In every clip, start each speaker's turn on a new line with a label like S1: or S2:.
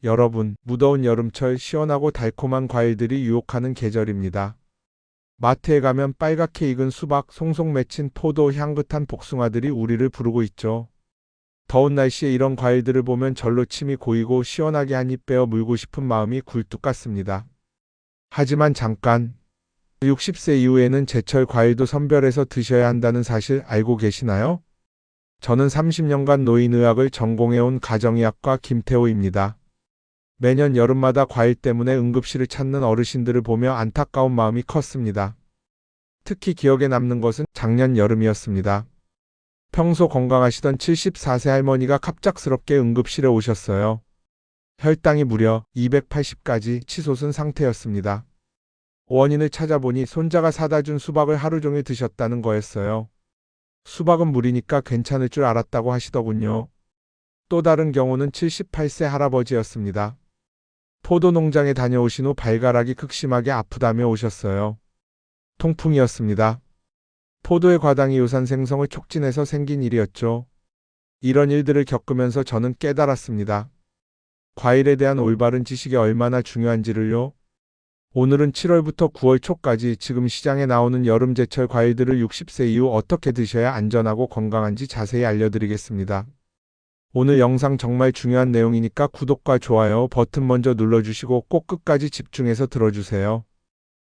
S1: 여러분, 무더운 여름철 시원하고 달콤한 과일들이 유혹하는 계절입니다. 마트에 가면 빨갛게 익은 수박, 송송 맺힌 포도, 향긋한 복숭아들이 우리를 부르고 있죠. 더운 날씨에 이런 과일들을 보면 절로 침이 고이고 시원하게 한 입 베어 물고 싶은 마음이 굴뚝 같습니다. 하지만 잠깐, 60세 이후에는 제철 과일도 선별해서 드셔야 한다는 사실 알고 계시나요? 저는 30년간 노인의학을 전공해온 가정의학과 김태호입니다. 매년 여름마다 과일 때문에 응급실을 찾는 어르신들을 보며 안타까운 마음이 컸습니다. 특히 기억에 남는 것은 작년 여름이었습니다. 평소 건강하시던 74세 할머니가 갑작스럽게 응급실에 오셨어요. 혈당이 무려 280까지 치솟은 상태였습니다. 원인을 찾아보니 손자가 사다 준 수박을 하루 종일 드셨다는 거였어요. 수박은 물이니까 괜찮을 줄 알았다고 하시더군요. 또 다른 경우는 78세 할아버지였습니다. 포도 농장에 다녀오신 후 발가락이 극심하게 아프다며 오셨어요. 통풍이었습니다. 포도의 과당이 요산 생성을 촉진해서 생긴 일이었죠. 이런 일들을 겪으면서 저는 깨달았습니다. 과일에 대한 올바른 지식이 얼마나 중요한지를요. 오늘은 7월부터 9월 초까지 지금 시장에 나오는 여름제철 과일들을 60세 이후 어떻게 드셔야 안전하고 건강한지 자세히 알려드리겠습니다. 오늘 영상 정말 중요한 내용이니까 구독과 좋아요 버튼 먼저 눌러주시고 꼭 끝까지 집중해서 들어주세요.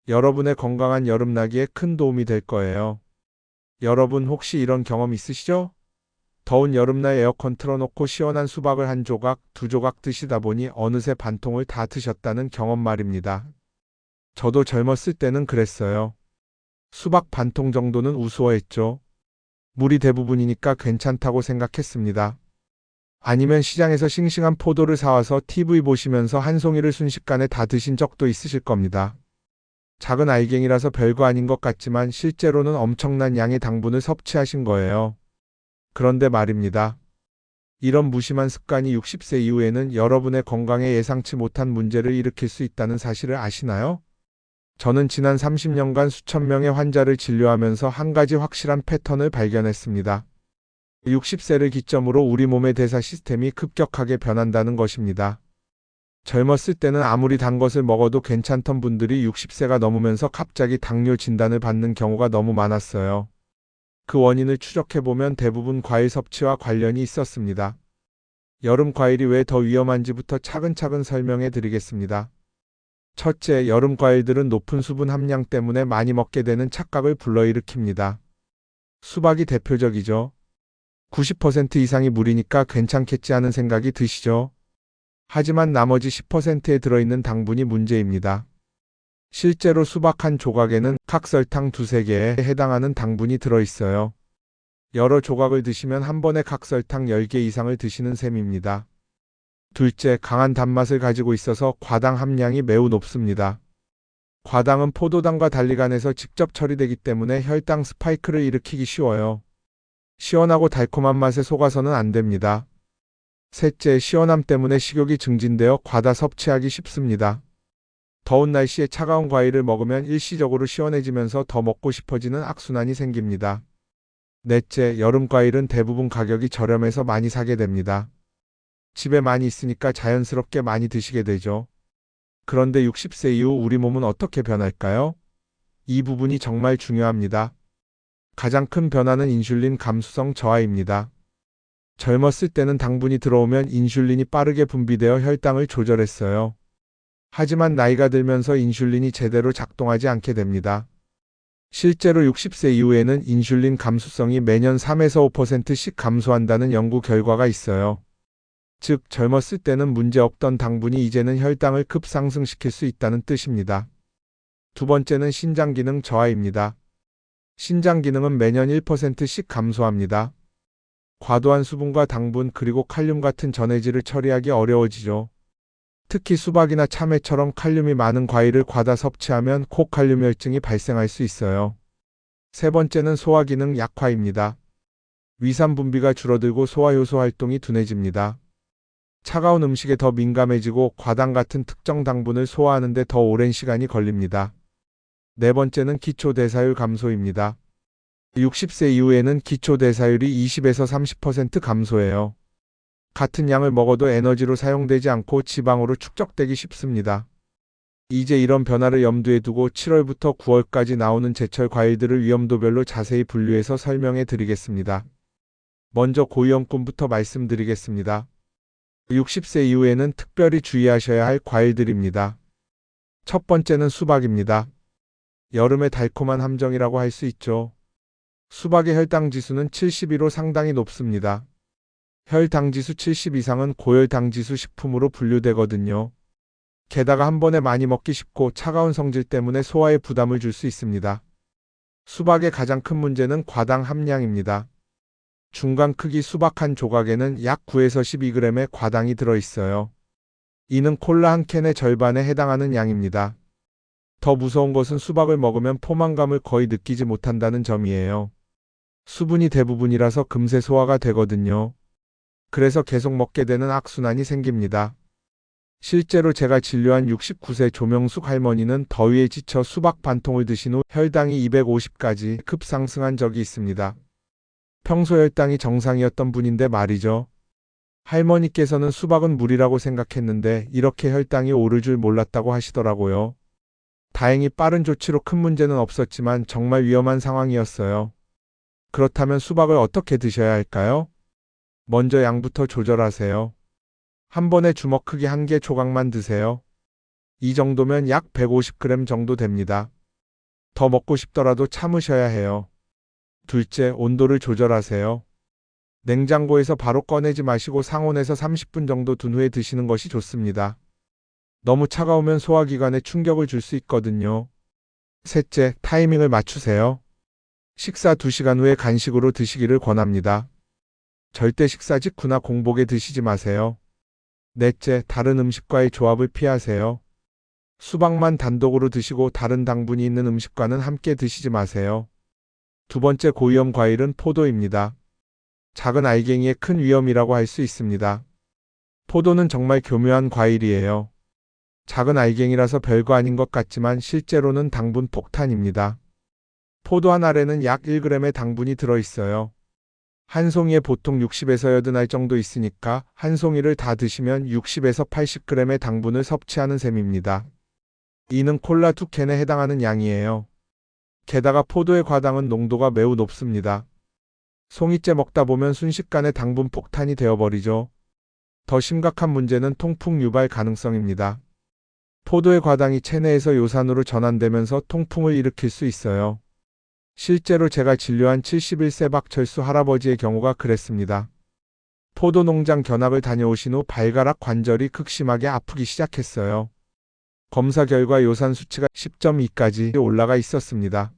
S1: 여러분의 건강한 여름나기에 큰 도움이 될 거예요. 여러분 혹시 이런 경험 있으시죠? 더운 여름날 에어컨 틀어놓고 시원한 수박을 한 조각, 두 조각 드시다 보니 어느새 반통을 다 드셨다는 경험 말입니다. 저도 젊었을 때는 그랬어요. 수박 반통 정도는 우스워했죠. 물이 대부분이니까 괜찮다고 생각했습니다. 아니면 시장에서 싱싱한 포도를 사와서 TV 보시면서 한 송이를 순식간에 다 드신 적도 있으실 겁니다. 작은 알갱이라서 별거 아닌 것 같지만 실제로는 엄청난 양의 당분을 섭취하신 거예요. 그런데 말입니다. 이런 무심한 습관이 60세 이후에는 여러분의 건강에 예상치 못한 문제를 일으킬 수 있다는 사실을 아시나요? 저는 지난 30년간 수천 명의 환자를 진료하면서 한 가지 확실한 패턴을 발견했습니다. 60세를 기점으로 우리 몸의 대사 시스템이 급격하게 변한다는 것입니다. 젊었을 때는 아무리 단 것을 먹어도 괜찮던 분들이 60세가 넘으면서 갑자기 당뇨 진단을 받는 경우가 너무 많았어요. 그 원인을 추적해보면 대부분 과일 섭취와 관련이 있었습니다. 여름 과일이 왜 더 위험한지부터 차근차근 설명해 드리겠습니다. 첫째, 여름 과일들은 높은 수분 함량 때문에 많이 먹게 되는 착각을 불러일으킵니다. 수박이 대표적이죠. 90% 이상이 물이니까 괜찮겠지 하는 생각이 드시죠? 하지만 나머지 10%에 들어있는 당분이 문제입니다. 실제로 수박 한 조각에는 각설탕 두세 개에 해당하는 당분이 들어있어요. 여러 조각을 드시면 한 번에 각설탕 10개 이상을 드시는 셈입니다. 둘째, 강한 단맛을 가지고 있어서 과당 함량이 매우 높습니다. 과당은 포도당과 달리 간에서 직접 처리되기 때문에 혈당 스파이크를 일으키기 쉬워요. 시원하고 달콤한 맛에 속아서는 안 됩니다. 셋째, 시원함 때문에 식욕이 증진되어 과다 섭취하기 쉽습니다. 더운 날씨에 차가운 과일을 먹으면 일시적으로 시원해지면서 더 먹고 싶어지는 악순환이 생깁니다. 넷째, 여름 과일은 대부분 가격이 저렴해서 많이 사게 됩니다. 집에 많이 있으니까 자연스럽게 많이 드시게 되죠. 그런데 60세 이후 우리 몸은 어떻게 변할까요? 이 부분이 정말 중요합니다. 가장 큰 변화는 인슐린 감수성 저하입니다. 젊었을 때는 당분이 들어오면 인슐린이 빠르게 분비되어 혈당을 조절했어요. 하지만 나이가 들면서 인슐린이 제대로 작동하지 않게 됩니다. 실제로 60세 이후에는 인슐린 감수성이 매년 3에서 5%씩 감소한다는 연구 결과가 있어요. 즉, 젊었을 때는 문제없던 당분이 이제는 혈당을 급상승시킬 수 있다는 뜻입니다. 두 번째는 신장 기능 저하입니다. 신장 기능은 매년 1%씩 감소합니다. 과도한 수분과 당분 그리고 칼륨 같은 전해질을 처리하기 어려워지죠. 특히 수박이나 참외처럼 칼륨이 많은 과일을 과다 섭취하면 고칼륨혈증이 발생할 수 있어요. 세 번째는 소화 기능 약화입니다. 위산 분비가 줄어들고 소화효소 활동이 둔해집니다. 차가운 음식에 더 민감해지고 과당 같은 특정 당분을 소화하는 데 더 오랜 시간이 걸립니다. 네 번째는 기초대사율 감소입니다. 60세 이후에는 기초대사율이 20에서 30% 감소해요. 같은 양을 먹어도 에너지로 사용되지 않고 지방으로 축적되기 쉽습니다. 이제 이런 변화를 염두에 두고 7월부터 9월까지 나오는 제철 과일들을 위험도별로 자세히 분류해서 설명해 드리겠습니다. 먼저 고위험군부터 말씀드리겠습니다. 60세 이후에는 특별히 주의하셔야 할 과일들입니다. 첫 번째는 수박입니다. 여름의 달콤한 함정이라고 할 수 있죠. 수박의 혈당 지수는 72로 상당히 높습니다. 혈당 지수 70 이상은 고혈당 지수 식품으로 분류되거든요. 게다가 한 번에 많이 먹기 쉽고 차가운 성질 때문에 소화에 부담을 줄 수 있습니다. 수박의 가장 큰 문제는 과당 함량입니다. 중간 크기 수박 한 조각에는 약 9에서 12g의 과당이 들어있어요. 이는 콜라 한 캔의 절반에 해당하는 양입니다. 더 무서운 것은 수박을 먹으면 포만감을 거의 느끼지 못한다는 점이에요. 수분이 대부분이라서 금세 소화가 되거든요. 그래서 계속 먹게 되는 악순환이 생깁니다. 실제로 제가 진료한 69세 조명숙 할머니는 더위에 지쳐 수박 반 통을 드신 후 혈당이 250까지 급상승한 적이 있습니다. 평소 혈당이 정상이었던 분인데 말이죠. 할머니께서는 수박은 물이라고 생각했는데 이렇게 혈당이 오를 줄 몰랐다고 하시더라고요. 다행히 빠른 조치로 큰 문제는 없었지만 정말 위험한 상황이었어요. 그렇다면 수박을 어떻게 드셔야 할까요? 먼저 양부터 조절하세요. 한 번에 주먹 크기 1개 조각만 드세요. 이 정도면 약 150g 정도 됩니다. 더 먹고 싶더라도 참으셔야 해요. 둘째, 온도를 조절하세요. 냉장고에서 바로 꺼내지 마시고 상온에서 30분 정도 둔 후에 드시는 것이 좋습니다. 너무 차가우면 소화기관에 충격을 줄 수 있거든요. 셋째, 타이밍을 맞추세요. 식사 2시간 후에 간식으로 드시기를 권합니다. 절대 식사 직후나 공복에 드시지 마세요. 넷째, 다른 음식과의 조합을 피하세요. 수박만 단독으로 드시고 다른 당분이 있는 음식과는 함께 드시지 마세요. 두 번째 고위험 과일은 포도입니다. 작은 알갱이의 큰 위험이라고 할 수 있습니다. 포도는 정말 교묘한 과일이에요. 작은 알갱이라서 별거 아닌 것 같지만 실제로는 당분 폭탄입니다. 포도 한 알에는 약 1g의 당분이 들어있어요. 한 송이에 보통 60에서 80알 정도 있으니까 한 송이를 다 드시면 60에서 80g의 당분을 섭취하는 셈입니다. 이는 콜라 2캔에 해당하는 양이에요. 게다가 포도의 과당은 농도가 매우 높습니다. 송이째 먹다 보면 순식간에 당분 폭탄이 되어버리죠. 더 심각한 문제는 통풍 유발 가능성입니다. 포도의 과당이 체내에서 요산으로 전환되면서 통풍을 일으킬 수 있어요. 실제로 제가 진료한 71세 박철수 할아버지의 경우가 그랬습니다. 포도 농장 견학을 다녀오신 후 발가락 관절이 극심하게 아프기 시작했어요. 검사 결과 요산 수치가 10.2까지 올라가 있었습니다.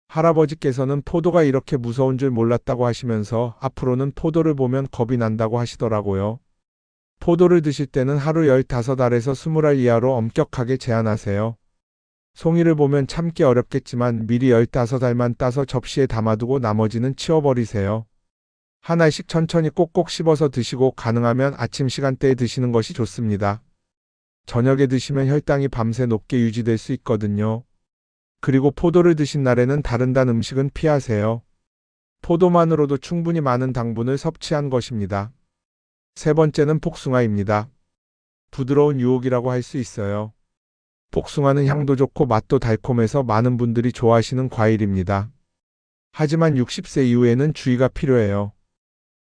S1: 할아버지께서는 포도가 이렇게 무서운 줄 몰랐다고 하시면서 앞으로는 포도를 보면 겁이 난다고 하시더라고요. 포도를 드실 때는 하루 15알에서 20알 이하로 엄격하게 제한하세요. 송이를 보면 참기 어렵겠지만 미리 15알만 따서 접시에 담아두고 나머지는 치워버리세요. 한 알씩 천천히 꼭꼭 씹어서 드시고 가능하면 아침 시간대에 드시는 것이 좋습니다. 저녁에 드시면 혈당이 밤새 높게 유지될 수 있거든요. 그리고 포도를 드신 날에는 다른 단 음식은 피하세요. 포도만으로도 충분히 많은 당분을 섭취한 것입니다. 세 번째는 복숭아입니다. 부드러운 유혹이라고 할 수 있어요. 복숭아는 향도 좋고 맛도 달콤해서 많은 분들이 좋아하시는 과일입니다. 하지만 60세 이후에는 주의가 필요해요.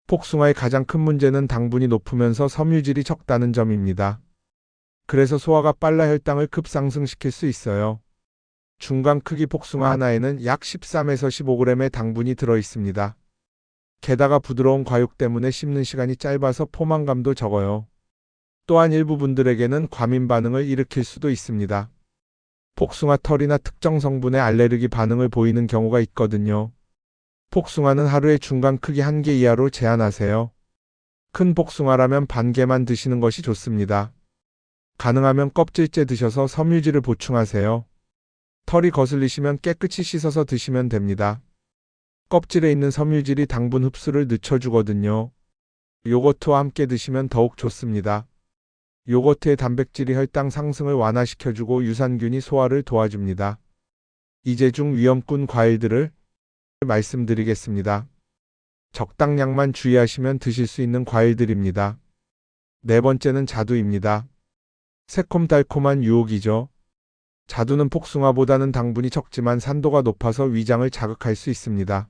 S1: 복숭아의 가장 큰 문제는 당분이 높으면서 섬유질이 적다는 점입니다. 그래서 소화가 빨라 혈당을 급상승시킬 수 있어요. 중간 크기 복숭아 하나에는 약 13에서 15g의 당분이 들어있습니다. 게다가 부드러운 과육 때문에 씹는 시간이 짧아서 포만감도 적어요. 또한 일부 분들에게는 과민 반응을 일으킬 수도 있습니다. 복숭아 털이나 특정 성분에 알레르기 반응을 보이는 경우가 있거든요. 복숭아는 하루에 중간 크기 1개 이하로 제한하세요. 큰 복숭아라면 반 개만 드시는 것이 좋습니다. 가능하면 껍질째 드셔서 섬유질을 보충하세요. 털이 거슬리시면 깨끗이 씻어서 드시면 됩니다. 껍질에 있는 섬유질이 당분 흡수를 늦춰주거든요. 요거트와 함께 드시면 더욱 좋습니다. 요거트의 단백질이 혈당 상승을 완화시켜주고 유산균이 소화를 도와줍니다. 이제 중 위험군 과일들을 말씀드리겠습니다. 적당량만 주의하시면 드실 수 있는 과일들입니다. 네 번째는 자두입니다. 새콤달콤한 유혹이죠. 자두는 복숭아보다는 당분이 적지만 산도가 높아서 위장을 자극할 수 있습니다.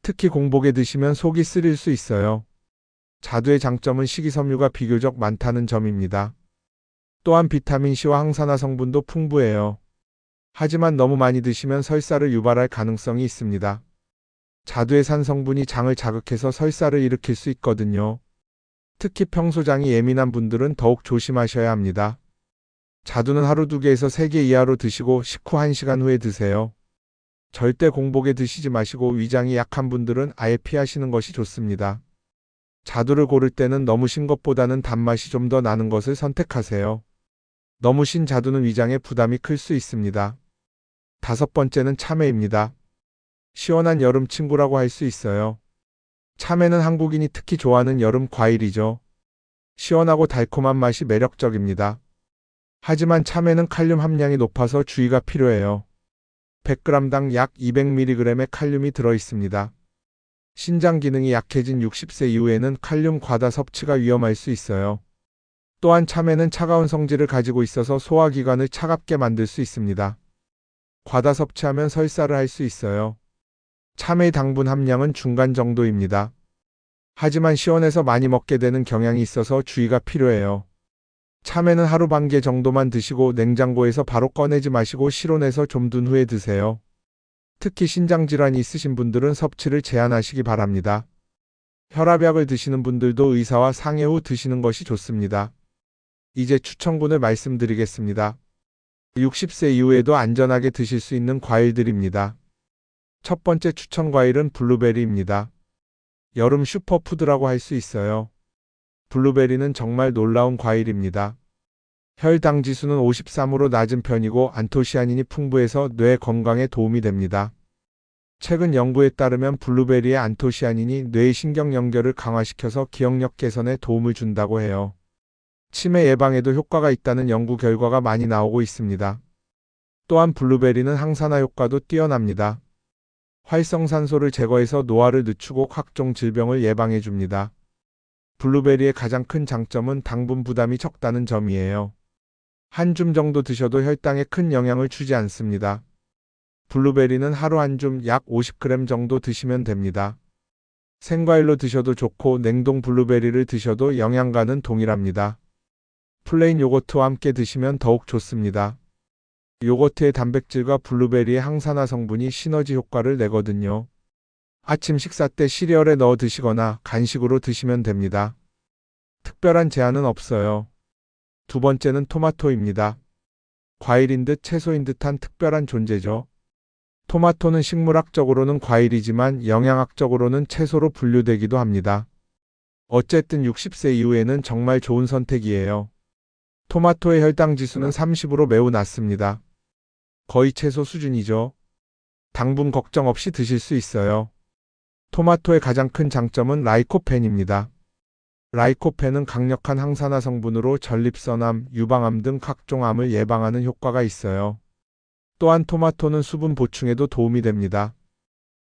S1: 특히 공복에 드시면 속이 쓰릴 수 있어요. 자두의 장점은 식이섬유가 비교적 많다는 점입니다. 또한 비타민C와 항산화 성분도 풍부해요. 하지만 너무 많이 드시면 설사를 유발할 가능성이 있습니다. 자두의 산 성분이 장을 자극해서 설사를 일으킬 수 있거든요. 특히 평소 장이 예민한 분들은 더욱 조심하셔야 합니다. 자두는 하루 2개에서 3개 이하로 드시고 식후 1시간 후에 드세요. 절대 공복에 드시지 마시고 위장이 약한 분들은 아예 피하시는 것이 좋습니다. 자두를 고를 때는 너무 신 것보다는 단맛이 좀 더 나는 것을 선택하세요. 너무 신 자두는 위장에 부담이 클 수 있습니다. 다섯 번째는 참외입니다. 시원한 여름 친구라고 할 수 있어요. 참외는 한국인이 특히 좋아하는 여름 과일이죠. 시원하고 달콤한 맛이 매력적입니다. 하지만 참외는 칼륨 함량이 높아서 주의가 필요해요. 100g당 약 200mg의 칼륨이 들어 있습니다. 신장 기능이 약해진 60세 이후에는 칼륨 과다 섭취가 위험할 수 있어요. 또한 참외는 차가운 성질을 가지고 있어서 소화기관을 차갑게 만들 수 있습니다. 과다 섭취하면 설사를 할 수 있어요. 참외의 당분 함량은 중간 정도입니다. 하지만 시원해서 많이 먹게 되는 경향이 있어서 주의가 필요해요. 참외는 하루 반 개 정도만 드시고 냉장고에서 바로 꺼내지 마시고 실온에서 좀 둔 후에 드세요. 특히 신장질환이 있으신 분들은 섭취를 제한하시기 바랍니다. 혈압약을 드시는 분들도 의사와 상의 후 드시는 것이 좋습니다. 이제 추천군을 말씀드리겠습니다. 60세 이후에도 안전하게 드실 수 있는 과일들입니다. 첫 번째 추천 과일은 블루베리입니다. 여름 슈퍼푸드라고 할 수 있어요. 블루베리는 정말 놀라운 과일입니다. 혈당 지수는 53으로 낮은 편이고 안토시아닌이 풍부해서 뇌 건강에 도움이 됩니다. 최근 연구에 따르면 블루베리의 안토시아닌이 뇌의 신경 연결을 강화시켜서 기억력 개선에 도움을 준다고 해요. 치매 예방에도 효과가 있다는 연구 결과가 많이 나오고 있습니다. 또한 블루베리는 항산화 효과도 뛰어납니다. 활성산소를 제거해서 노화를 늦추고 각종 질병을 예방해 줍니다. 블루베리의 가장 큰 장점은 당분 부담이 적다는 점이에요. 한 줌 정도 드셔도 혈당에 큰 영향을 주지 않습니다. 블루베리는 하루 한 줌 약 50g 정도 드시면 됩니다. 생과일로 드셔도 좋고 냉동 블루베리를 드셔도 영양가는 동일합니다. 플레인 요거트와 함께 드시면 더욱 좋습니다. 요거트의 단백질과 블루베리의 항산화 성분이 시너지 효과를 내거든요. 아침 식사 때 시리얼에 넣어 드시거나 간식으로 드시면 됩니다. 특별한 제한은 없어요. 두 번째는 토마토입니다. 과일인 듯 채소인 듯한 특별한 존재죠. 토마토는 식물학적으로는 과일이지만 영양학적으로는 채소로 분류되기도 합니다. 어쨌든 60세 이후에는 정말 좋은 선택이에요. 토마토의 혈당 지수는 30으로 매우 낮습니다. 거의 채소 수준이죠. 당분 걱정 없이 드실 수 있어요. 토마토의 가장 큰 장점은 라이코펜입니다. 라이코펜은 강력한 항산화 성분으로 전립선암, 유방암 등 각종 암을 예방하는 효과가 있어요. 또한 토마토는 수분 보충에도 도움이 됩니다.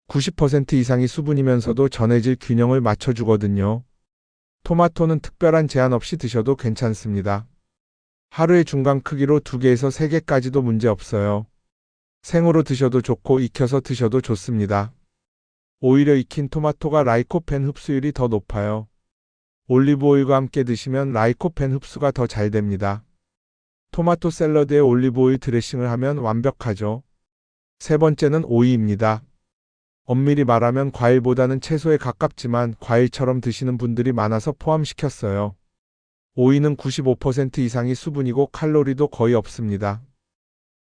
S1: 90% 이상이 수분이면서도 전해질 균형을 맞춰주거든요. 토마토는 특별한 제한 없이 드셔도 괜찮습니다. 하루의 중간 크기로 2개에서 3개까지도 문제 없어요. 생으로 드셔도 좋고 익혀서 드셔도 좋습니다. 오히려 익힌 토마토가 라이코펜 흡수율이 더 높아요. 올리브오일과 함께 드시면 라이코펜 흡수가 더 잘 됩니다. 토마토 샐러드에 올리브오일 드레싱을 하면 완벽하죠. 세 번째는 오이입니다. 엄밀히 말하면 과일보다는 채소에 가깝지만 과일처럼 드시는 분들이 많아서 포함시켰어요. 오이는 95% 이상이 수분이고 칼로리도 거의 없습니다.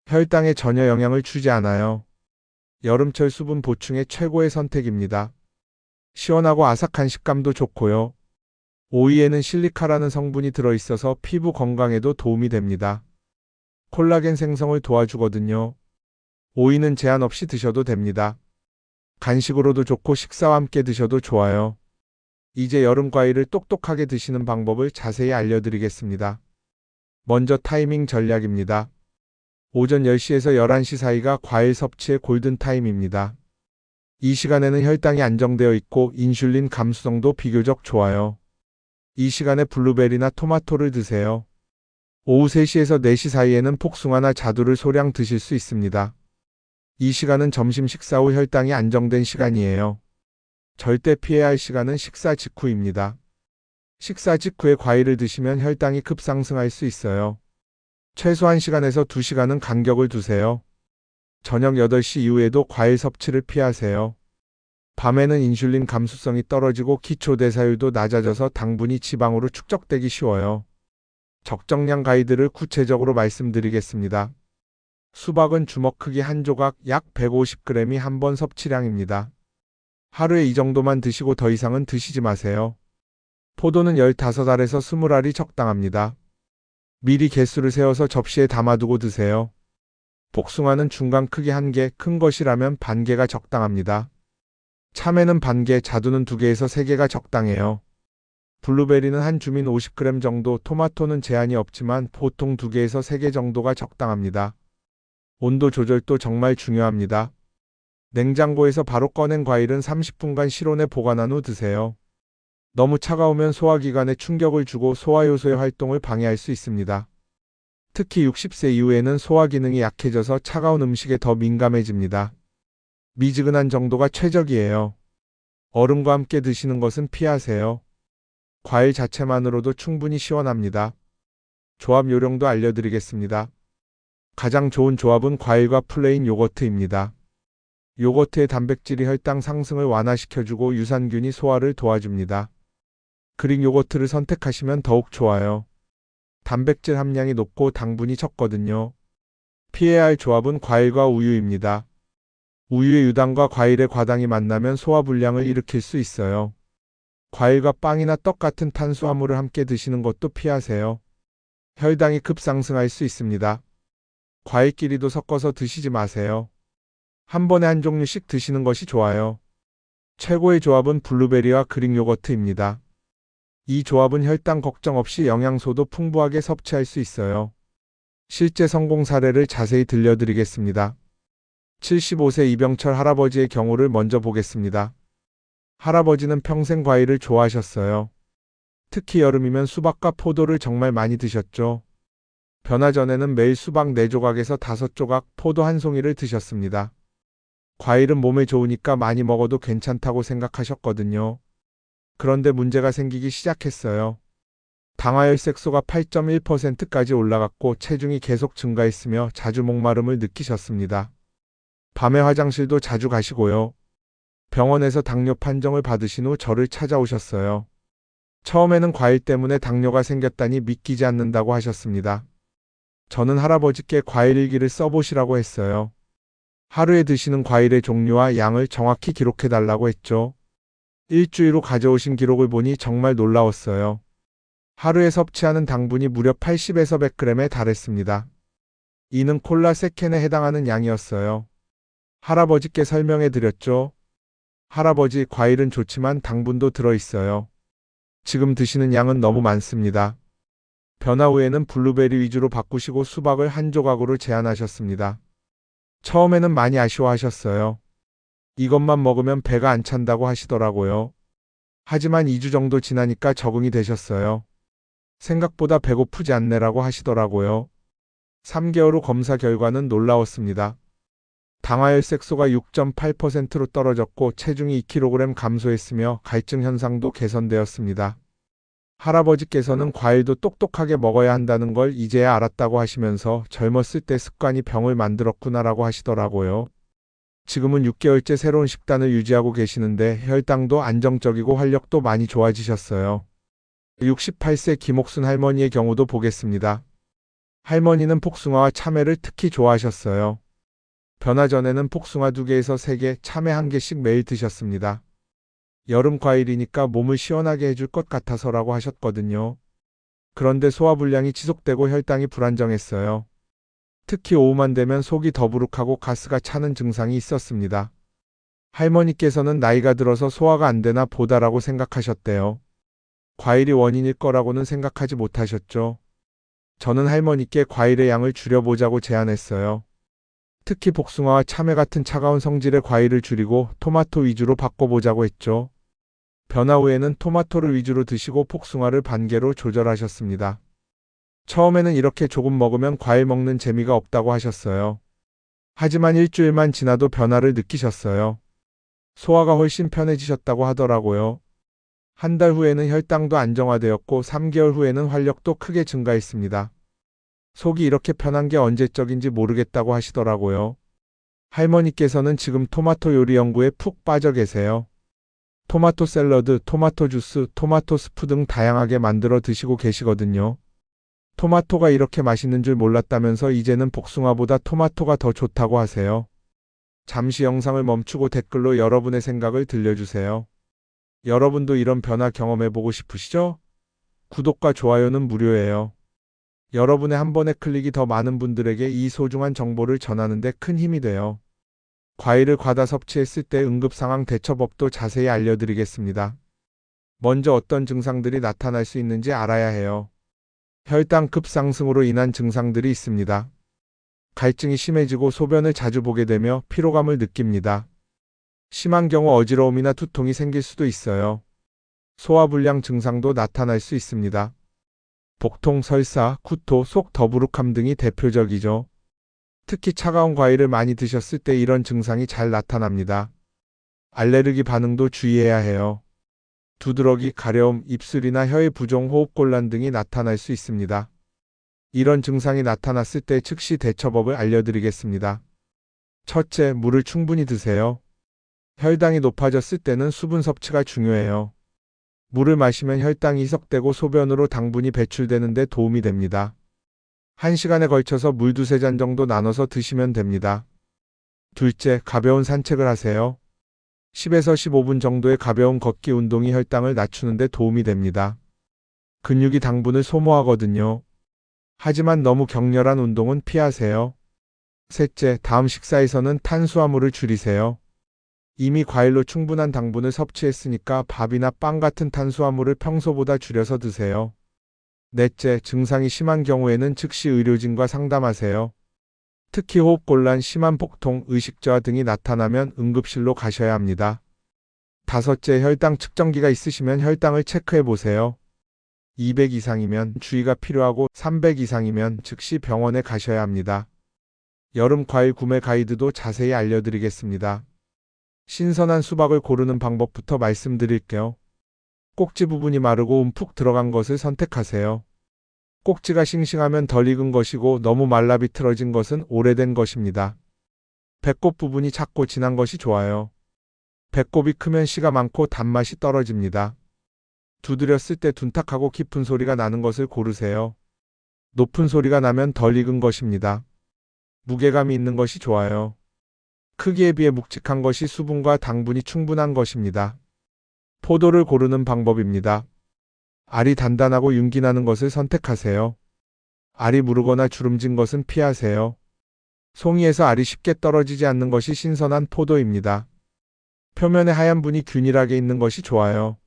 S1: 혈당에 전혀 영향을 주지 않아요. 여름철 수분 보충의 최고의 선택입니다. 시원하고 아삭한 식감도 좋고요. 오이에는 실리카라는 성분이 들어있어서 피부 건강에도 도움이 됩니다. 콜라겐 생성을 도와주거든요. 오이는 제한 없이 드셔도 됩니다. 간식으로도 좋고 식사와 함께 드셔도 좋아요. 이제 여름 과일을 똑똑하게 드시는 방법을 자세히 알려드리겠습니다. 먼저 타이밍 전략입니다. 오전 10시에서 11시 사이가 과일 섭취의 골든타임입니다. 이 시간에는 혈당이 안정되어 있고 인슐린 감수성도 비교적 좋아요. 이 시간에 블루베리나 토마토를 드세요. 오후 3시에서 4시 사이에는 복숭아나 자두를 소량 드실 수 있습니다. 이 시간은 점심 식사 후 혈당이 안정된 시간이에요. 절대 피해야 할 시간은 식사 직후입니다. 식사 직후에 과일을 드시면 혈당이 급상승할 수 있어요. 최소 1시간에서 2시간은 간격을 두세요. 저녁 8시 이후에도 과일 섭취를 피하세요. 밤에는 인슐린 감수성이 떨어지고 기초대사율도 낮아져서 당분이 지방으로 축적되기 쉬워요. 적정량 가이드를 구체적으로 말씀드리겠습니다. 수박은 주먹 크기 한 조각 약 150g이 한 번 섭취량입니다. 하루에 이 정도만 드시고 더 이상은 드시지 마세요. 포도는 15알에서 20알이 적당합니다. 미리 개수를 세어서 접시에 담아두고 드세요. 복숭아는 중간 크기 1개, 큰 것이라면 반 개가 적당합니다. 참외는 반 개, 자두는 2개에서 3개가 적당해요. 블루베리는 한 주민 50g 정도, 토마토는 제한이 없지만 보통 2개에서 3개 정도가 적당합니다. 온도 조절도 정말 중요합니다. 냉장고에서 바로 꺼낸 과일은 30분간 실온에 보관한 후 드세요. 너무 차가우면 소화기관에 충격을 주고 소화효소의 활동을 방해할 수 있습니다. 특히 60세 이후에는 소화 기능이 약해져서 차가운 음식에 더 민감해집니다. 미지근한 정도가 최적이에요. 얼음과 함께 드시는 것은 피하세요. 과일 자체만으로도 충분히 시원합니다. 조합 요령도 알려드리겠습니다. 가장 좋은 조합은 과일과 플레인 요거트입니다. 요거트의 단백질이 혈당 상승을 완화시켜주고 유산균이 소화를 도와줍니다. 그릭 요거트를 선택하시면 더욱 좋아요. 단백질 함량이 높고 당분이 적거든요. 피해야 할 조합은 과일과 우유입니다. 우유의 유당과 과일의 과당이 만나면 소화불량을 일으킬 수 있어요. 과일과 빵이나 떡 같은 탄수화물을 함께 드시는 것도 피하세요. 혈당이 급상승할 수 있습니다. 과일끼리도 섞어서 드시지 마세요. 한 번에 한 종류씩 드시는 것이 좋아요. 최고의 조합은 블루베리와 그릭 요거트입니다. 이 조합은 혈당 걱정 없이 영양소도 풍부하게 섭취할 수 있어요. 실제 성공 사례를 자세히 들려드리겠습니다. 75세 이병철 할아버지의 경우를 먼저 보겠습니다. 할아버지는 평생 과일을 좋아하셨어요. 특히 여름이면 수박과 포도를 정말 많이 드셨죠. 변화 전에는 매일 수박 4조각에서 5조각, 포도 1송이를 드셨습니다. 과일은 몸에 좋으니까 많이 먹어도 괜찮다고 생각하셨거든요. 그런데 문제가 생기기 시작했어요. 당화혈색소가 8.1%까지 올라갔고 체중이 계속 증가했으며 자주 목마름을 느끼셨습니다. 밤에 화장실도 자주 가시고요. 병원에서 당뇨 판정을 받으신 후 저를 찾아오셨어요. 처음에는 과일 때문에 당뇨가 생겼다니 믿기지 않는다고 하셨습니다. 저는 할아버지께 과일 일기를 써보시라고 했어요. 하루에 드시는 과일의 종류와 양을 정확히 기록해달라고 했죠. 일주일 후 가져오신 기록을 보니 정말 놀라웠어요. 하루에 섭취하는 당분이 무려 80에서 100g에 달했습니다. 이는 콜라 3캔에 해당하는 양이었어요. 할아버지께 설명해 드렸죠. 할아버지, 과일은 좋지만 당분도 들어있어요. 지금 드시는 양은 너무 많습니다. 변화 후에는 블루베리 위주로 바꾸시고 수박을 한 조각으로 제한하셨습니다. 처음에는 많이 아쉬워하셨어요. 이것만 먹으면 배가 안 찬다고 하시더라고요. 하지만 2주 정도 지나니까 적응이 되셨어요. 생각보다 배고프지 않네라고 하시더라고요. 3개월 후 검사 결과는 놀라웠습니다. 당화혈색소가 6.8%로 떨어졌고 체중이 2kg 감소했으며 갈증 현상도 개선되었습니다. 할아버지께서는 과일도 똑똑하게 먹어야 한다는 걸 이제야 알았다고 하시면서 젊었을 때 습관이 병을 만들었구나라고 하시더라고요. 지금은 6개월째 새로운 식단을 유지하고 계시는데 혈당도 안정적이고 활력도 많이 좋아지셨어요. 68세 김옥순 할머니의 경우도 보겠습니다. 할머니는 복숭아와 참외를 특히 좋아하셨어요. 변화 전에는 복숭아 2개에서 3개, 참외 1개씩 매일 드셨습니다. 여름 과일이니까 몸을 시원하게 해줄 것 같아서라고 하셨거든요. 그런데 소화불량이 지속되고 혈당이 불안정했어요. 특히 오후만 되면 속이 더부룩하고 가스가 차는 증상이 있었습니다. 할머니께서는 나이가 들어서 소화가 안 되나 보다라고 생각하셨대요. 과일이 원인일 거라고는 생각하지 못하셨죠. 저는 할머니께 과일의 양을 줄여보자고 제안했어요. 특히 복숭아와 참외 같은 차가운 성질의 과일을 줄이고 토마토 위주로 바꿔보자고 했죠. 변화 후에는 토마토를 위주로 드시고 복숭아를 반개로 조절하셨습니다. 처음에는 이렇게 조금 먹으면 과일 먹는 재미가 없다고 하셨어요. 하지만 일주일만 지나도 변화를 느끼셨어요. 소화가 훨씬 편해지셨다고 하더라고요. 한 달 후에는 혈당도 안정화되었고 3개월 후에는 활력도 크게 증가했습니다. 속이 이렇게 편한 게 언제적인지 모르겠다고 하시더라고요. 할머니께서는 지금 토마토 요리 연구에 푹 빠져 계세요. 토마토 샐러드, 토마토 주스, 토마토 스프 등 다양하게 만들어 드시고 계시거든요. 토마토가 이렇게 맛있는 줄 몰랐다면서 이제는 복숭아보다 토마토가 더 좋다고 하세요. 잠시 영상을 멈추고 댓글로 여러분의 생각을 들려주세요. 여러분도 이런 변화 경험해보고 싶으시죠? 구독과 좋아요는 무료예요. 여러분의 한 번의 클릭이 더 많은 분들에게 이 소중한 정보를 전하는 데 큰 힘이 돼요. 과일을 과다 섭취했을 때 응급상황 대처법도 자세히 알려드리겠습니다. 먼저 어떤 증상들이 나타날 수 있는지 알아야 해요. 혈당 급상승으로 인한 증상들이 있습니다. 갈증이 심해지고 소변을 자주 보게 되며 피로감을 느낍니다. 심한 경우 어지러움이나 두통이 생길 수도 있어요. 소화불량 증상도 나타날 수 있습니다. 복통, 설사, 구토, 속 더부룩함 등이 대표적이죠. 특히 차가운 과일을 많이 드셨을 때 이런 증상이 잘 나타납니다. 알레르기 반응도 주의해야 해요. 두드러기, 가려움, 입술이나 혀의 부종, 호흡곤란 등이 나타날 수 있습니다. 이런 증상이 나타났을 때 즉시 대처법을 알려드리겠습니다. 첫째, 물을 충분히 드세요. 혈당이 높아졌을 때는 수분 섭취가 중요해요. 물을 마시면 혈당이 희석되고 소변으로 당분이 배출되는 데 도움이 됩니다. 1시간에 걸쳐서 물 2~3잔 정도 나눠서 드시면 됩니다. 둘째, 가벼운 산책을 하세요. 10에서 15분 정도의 가벼운 걷기 운동이 혈당을 낮추는 데 도움이 됩니다. 근육이 당분을 소모하거든요. 하지만 너무 격렬한 운동은 피하세요. 셋째, 다음 식사에서는 탄수화물을 줄이세요. 이미 과일로 충분한 당분을 섭취했으니까 밥이나 빵 같은 탄수화물을 평소보다 줄여서 드세요. 넷째, 증상이 심한 경우에는 즉시 의료진과 상담하세요. 특히 호흡곤란, 심한 복통, 의식저하 등이 나타나면 응급실로 가셔야 합니다. 다섯째, 혈당 측정기가 있으시면 혈당을 체크해 보세요. 200 이상이면 주의가 필요하고 300 이상이면 즉시 병원에 가셔야 합니다. 여름 과일 구매 가이드도 자세히 알려드리겠습니다. 신선한 수박을 고르는 방법부터 말씀드릴게요. 꼭지 부분이 마르고 움푹 들어간 것을 선택하세요. 꼭지가 싱싱하면 덜 익은 것이고 너무 말라 비틀어진 것은 오래된 것입니다. 배꼽 부분이 작고 진한 것이 좋아요. 배꼽이 크면 씨가 많고 단맛이 떨어집니다. 두드렸을 때 둔탁하고 깊은 소리가 나는 것을 고르세요. 높은 소리가 나면 덜 익은 것입니다. 무게감이 있는 것이 좋아요. 크기에 비해 묵직한 것이 수분과 당분이 충분한 것입니다. 포도를 고르는 방법입니다. 알이 단단하고 윤기 나는 것을 선택하세요. 알이 무르거나 주름진 것은 피하세요. 송이에서 알이 쉽게 떨어지지 않는 것이 신선한 포도입니다. 표면에 하얀 분이 균일하게 있는 것이 좋아요.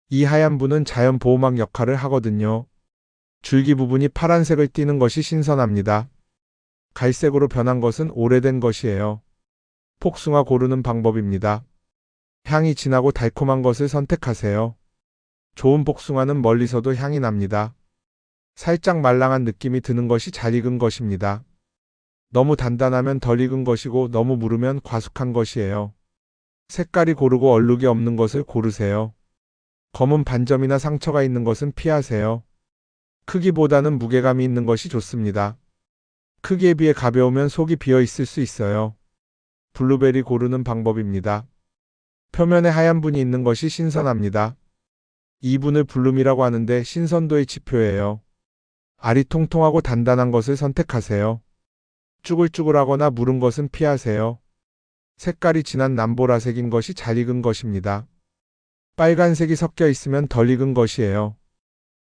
S1: 이 하얀 분은 자연 보호막 역할을 하거든요. 줄기 부분이 파란색을 띠는 것이 신선합니다. 갈색으로 변한 것은 오래된 것이에요. 복숭아 고르는 방법입니다. 향이 진하고 달콤한 것을 선택하세요. 좋은 복숭아는 멀리서도 향이 납니다. 살짝 말랑한 느낌이 드는 것이 잘 익은 것입니다. 너무 단단하면 덜 익은 것이고 너무 무르면 과숙한 것이에요. 색깔이 고르고 얼룩이 없는 것을 고르세요. 검은 반점이나 상처가 있는 것은 피하세요. 크기보다는 무게감이 있는 것이 좋습니다. 크기에 비해 가벼우면 속이 비어 있을 수 있어요. 블루베리 고르는 방법입니다. 표면에 하얀 분이 있는 것이 신선합니다. 이 분을 블룸이라고 하는데 신선도의 지표예요. 알이 통통하고 단단한 것을 선택하세요. 쭈글쭈글하거나 무른 것은 피하세요. 색깔이 진한 남보라색인 것이 잘 익은 것입니다. 빨간색이 섞여 있으면 덜 익은 것이에요.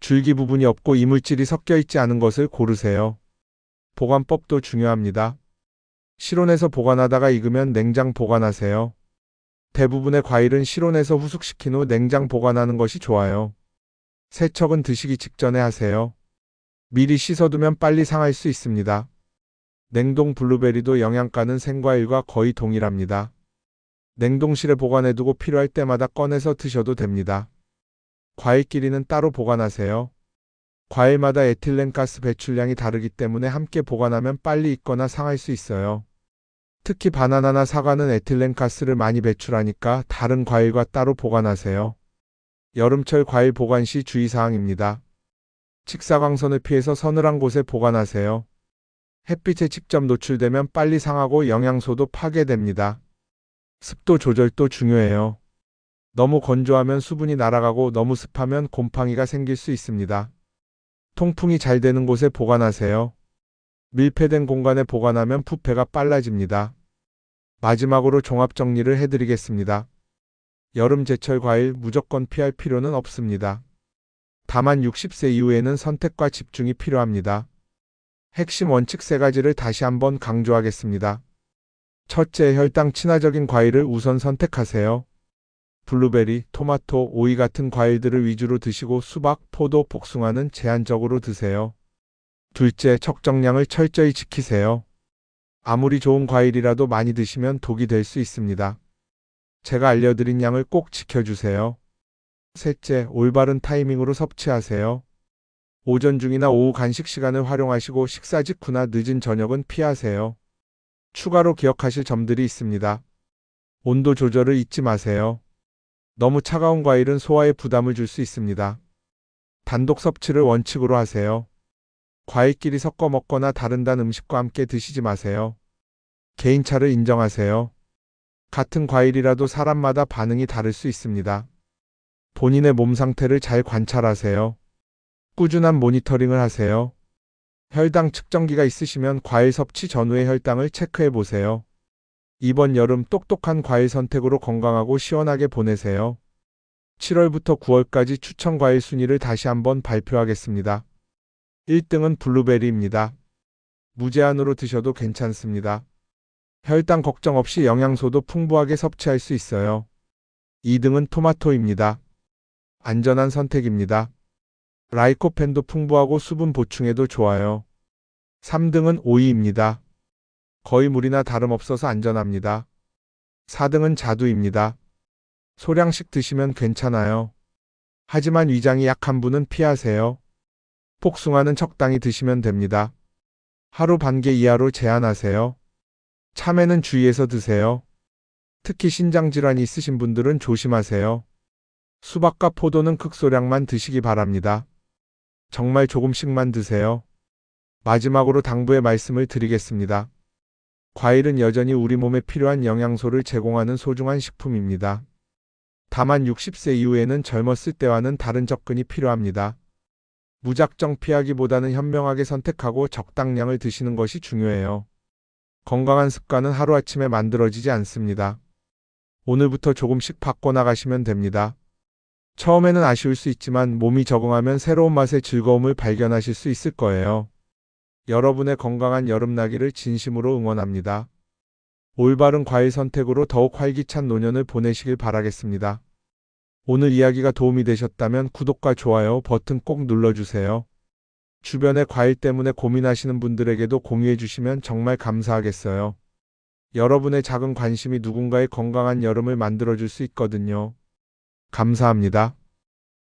S1: 줄기 부분이 없고 이물질이 섞여 있지 않은 것을 고르세요. 보관법도 중요합니다. 실온에서 보관하다가 익으면 냉장 보관하세요. 대부분의 과일은 실온에서 후숙시킨 후 냉장 보관하는 것이 좋아요. 세척은 드시기 직전에 하세요. 미리 씻어두면 빨리 상할 수 있습니다. 냉동 블루베리도 영양가는 생과일과 거의 동일합니다. 냉동실에 보관해두고 필요할 때마다 꺼내서 드셔도 됩니다. 과일끼리는 따로 보관하세요. 과일마다 에틸렌가스 배출량이 다르기 때문에 함께 보관하면 빨리 익거나 상할 수 있어요. 특히 바나나나 사과는 에틸렌가스를 많이 배출하니까 다른 과일과 따로 보관하세요. 여름철 과일 보관 시 주의사항입니다. 직사광선을 피해서 서늘한 곳에 보관하세요. 햇빛에 직접 노출되면 빨리 상하고 영양소도 파괴됩니다. 습도 조절도 중요해요. 너무 건조하면 수분이 날아가고 너무 습하면 곰팡이가 생길 수 있습니다. 통풍이 잘 되는 곳에 보관하세요. 밀폐된 공간에 보관하면 부패가 빨라집니다. 마지막으로 종합 정리를 해드리겠습니다. 여름 제철 과일 무조건 피할 필요는 없습니다. 다만 60세 이후에는 선택과 집중이 필요합니다. 핵심 원칙 3가지를 다시 한번 강조하겠습니다. 첫째, 혈당 친화적인 과일을 우선 선택하세요. 블루베리, 토마토, 오이 같은 과일들을 위주로 드시고 수박, 포도, 복숭아는 제한적으로 드세요. 둘째, 적정량을 철저히 지키세요. 아무리 좋은 과일이라도 많이 드시면 독이 될 수 있습니다. 제가 알려드린 양을 꼭 지켜주세요. 셋째, 올바른 타이밍으로 섭취하세요. 오전 중이나 오후 간식 시간을 활용하시고 식사 직후나 늦은 저녁은 피하세요. 추가로 기억하실 점들이 있습니다. 온도 조절을 잊지 마세요. 너무 차가운 과일은 소화에 부담을 줄 수 있습니다. 단독 섭취를 원칙으로 하세요. 과일끼리 섞어 먹거나 다른 단 음식과 함께 드시지 마세요. 개인차를 인정하세요. 같은 과일이라도 사람마다 반응이 다를 수 있습니다. 본인의 몸 상태를 잘 관찰하세요. 꾸준한 모니터링을 하세요. 혈당 측정기가 있으시면 과일 섭취 전후의 혈당을 체크해 보세요. 이번 여름 똑똑한 과일 선택으로 건강하고 시원하게 보내세요. 7월부터 9월까지 추천 과일 순위를 다시 한번 발표하겠습니다. 1등은 블루베리입니다. 무제한으로 드셔도 괜찮습니다. 혈당 걱정 없이 영양소도 풍부하게 섭취할 수 있어요. 2등은 토마토입니다. 안전한 선택입니다. 라이코펜도 풍부하고 수분 보충에도 좋아요. 3등은 오이입니다. 거의 물이나 다름없어서 안전합니다. 4등은 자두입니다. 소량씩 드시면 괜찮아요. 하지만 위장이 약한 분은 피하세요. 복숭아는 적당히 드시면 됩니다. 하루 반 개 이하로 제한하세요. 참외는 주의해서 드세요. 특히 신장질환이 있으신 분들은 조심하세요. 수박과 포도는 극소량만 드시기 바랍니다. 정말 조금씩만 드세요. 마지막으로 당부의 말씀을 드리겠습니다. 과일은 여전히 우리 몸에 필요한 영양소를 제공하는 소중한 식품입니다. 다만 60세 이후에는 젊었을 때와는 다른 접근이 필요합니다. 무작정 피하기보다는 현명하게 선택하고 적당량을 드시는 것이 중요해요. 건강한 습관은 하루아침에 만들어지지 않습니다. 오늘부터 조금씩 바꿔나가시면 됩니다. 처음에는 아쉬울 수 있지만 몸이 적응하면 새로운 맛의 즐거움을 발견하실 수 있을 거예요. 여러분의 건강한 여름나기를 진심으로 응원합니다. 올바른 과일 선택으로 더욱 활기찬 노년을 보내시길 바라겠습니다. 오늘 이야기가 도움이 되셨다면 구독과 좋아요 버튼 꼭 눌러주세요. 주변에 과일 때문에 고민하시는 분들에게도 공유해 주시면 정말 감사하겠어요. 여러분의 작은 관심이 누군가의 건강한 여름을 만들어줄 수 있거든요. 감사합니다.